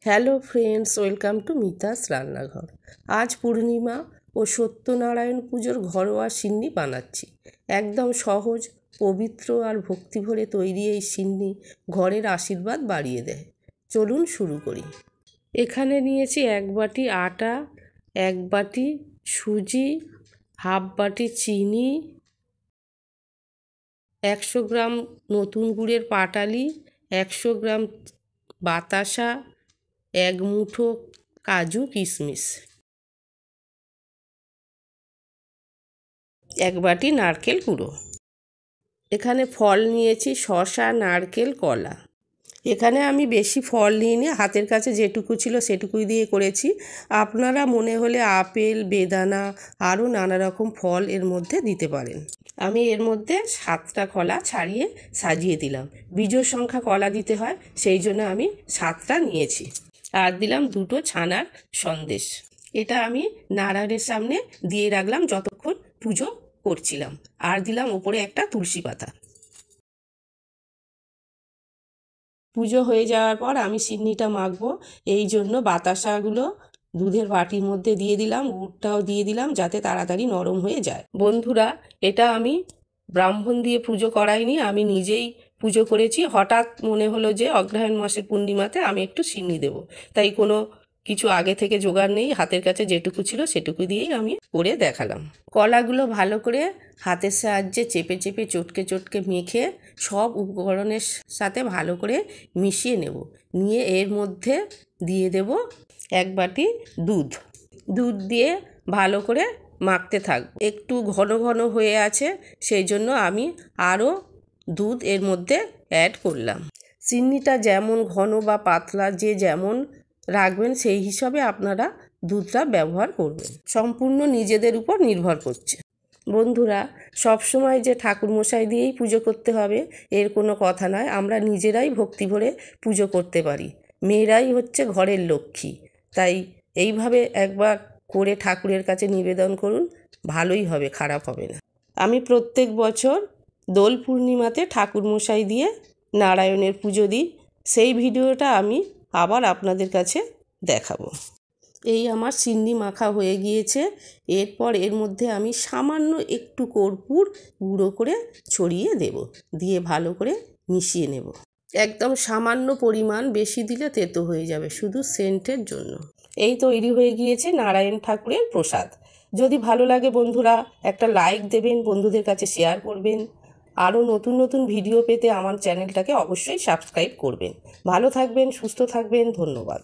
Hello friends, welcome to Mita's রান্নাঘর। আজ পূর্ণিমা ও সত্যনারায়ণ পুজোর ঘরোয়া সিন্নি বানাচ্ছি। একদম সহজ, পবিত্র আর ভক্তি ভরে তৈরি এই সিন্নি ঘরের আশীর্বাদ বাড়িয়ে দেয়। চলুন শুরু করি। এখানে নিয়েছি 1 বাটি আটা, 1 বাটি সুজি, হাফ বাটি চিনি, 100 গ্রাম নতুন গুড়ের পাটালি, 100 গ্রাম বাতাসা, 1 মুঠো কাজু কিশমিশ, 1 বাটি নারকেল গুঁড়ো। এখানে ফল নিয়েছি শসা, নারকেল, কলা। এখানে আমি বেশি ফল নিইনি, হাতের কাছে যেটুকু ছিল সেটুকুই দিয়ে করেছি। আপনারা মনে হলে আপেল, বেদানা আরও নানা রকম ফল এর মধ্যে দিতে পারেন। আমি এর মধ্যে 7টা কলা ছাড়িয়ে সাজিয়ে দিলাম। বিজোড় সংখ্যা কলা দিতে হয়, সেই জন্য আমি 7টা নিয়েছি। আর দিলাম 2টো ছানার সন্দেশ। এটা আমি নারায়ণের সামনে দিয়ে রাখলাম যতক্ষণ পুজো করছিলাম। আর দিলাম ওপরে একটা তুলসী পাতা। পুজো হয়ে যাওয়ার পর আমি সিন্নিটা মাখবো, এই জন্য বাতাসাগুলো দুধের বাটির মধ্যে দিয়ে দিলাম, গুড়টাও দিয়ে দিলাম যাতে তাড়াতাড়ি নরম হয়ে যায়। বন্ধুরা, এটা আমি ব্রাহ্মণ দিয়ে পুজো করাইনি, আমি নিজেই পুজো করেছি। হঠাৎ মনে হলো যে অগ্রহায়ণ মাসের পূর্ণিমাতে আমি একটু সিন্নি দেব, তাই কোনো কিছু আগে থেকে জোগাড় নেই, হাতের কাছে যেটুকু ছিল সেটুকু দিয়েই আমি করে দেখালাম। কলাগুলো ভালো করে হাতের সাহায্যে চেপে চেপে চটকে চটকে মেখে সব উপকরণের সাথে ভালো করে মিশিয়ে নেব। নিয়ে এর মধ্যে দিয়ে দেব 1 বাটি দুধ। দুধ দিয়ে ভালো করে মাখতে থাকবো। একটু ঘন ঘন হয়ে আছে, সেই জন্য আমি আরও দুধ এর মধ্যে অ্যাড করলাম। চিনিটা যেমন ঘন বা পাতলা যে যেমন রাখবেন সেই হিসাবে আপনারা দুধটা ব্যবহার করবেন, সম্পূর্ণ নিজেদের উপর নির্ভর করছে। বন্ধুরা, সবসময় যে ঠাকুরমশাই দিয়েই পুজো করতে হবে এর কোনো কথা নয়, আমরা নিজেরাই ভক্তি ভরে পুজো করতে পারি। মেয়েরাই হচ্ছে ঘরের লক্ষ্মী, তাই এইভাবে একবার করে ঠাকুরের কাছে নিবেদন করুন, ভালোই হবে, খারাপ হবে না। আমি প্রত্যেক বছর দোল পূর্ণিমাতে ঠাকুরমশাই দিয়ে নারায়ণের পুজো দিই, সেই ভিডিওটা আমি আবার আপনাদের কাছে দেখাবো। এই আমার সিন্নি মাখা হয়ে গিয়েছে। এরপর এর মধ্যে আমি সামান্য একটু কর্পূর গুঁড়ো করে ছড়িয়ে দেব, দিয়ে ভালো করে মিশিয়ে নেব। একদম সামান্য পরিমাণ, বেশি দিলে তেতো হয়ে যাবে, শুধু সেন্টের জন্য। এই তৈরি হয়ে গিয়েছে নারায়ণ ঠাকুরের প্রসাদ। যদি ভালো লাগে বন্ধুরা একটা লাইক দেবেন, বন্ধুদের কাছে শেয়ার করবেন। আরও নতুন নতুন ভিডিও পেতে আমার চ্যানেলটাকে অবশ্যই সাবস্ক্রাইব করবেন। ভালো থাকবেন, সুস্থ থাকবেন, ধন্যবাদ।